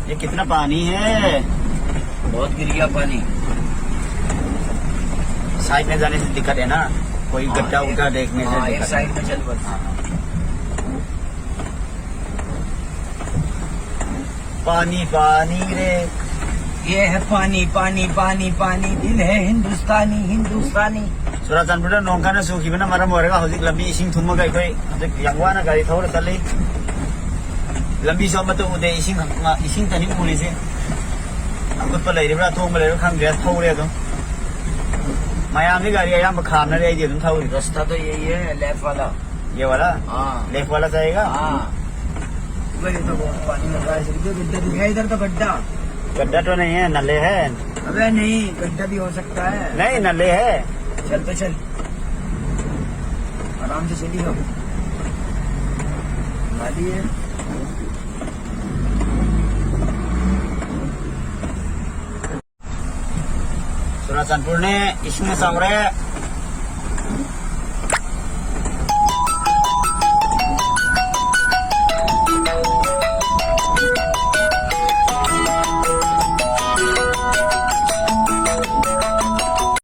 ये कितना पानी है, बहुत गिर गया पानी। साइड में जाने से दिक्कत है ना, कोई गड्ढा उड्ढा देखने से हाँ, एक दिक्कत साइड है। में चल बस। पानी पानी रे, ये है पानी पानी पानी पानी, दिल है हिंदुस्तानी हिंदुस्तानी। चुराचांदपुर नोंखाना सुखिबना मरम ओइरगा हौजिक लंबी इसिंग थुमगा अखोय हौजिक यांगवाना गाड़ी थौर चली लंबी सोम तो उदे इसिंग तनी उलिसे अकुत लेरिब्रा थोंग लेरो खंगरे थौरे दो मयाम गाड़ी अयाम खाना रे आइदि थौरी। रास्ता तो यही है, लेफ्ट वाला। ये वाला हाँ लेफ्ट वाला जाएगा। हाँ, वही तो बहुत पानी लग रहा है। गड्ढा दिख रहा है इधर, तो गड्ढा। गड्ढा तो नहीं है, नले है। अबे नहीं, गड्ढा भी हो सकता है। नहीं नले है। चल तो चल, आराम से चली हो। नाली है। चुराचांदपुर ने इसमें सावरे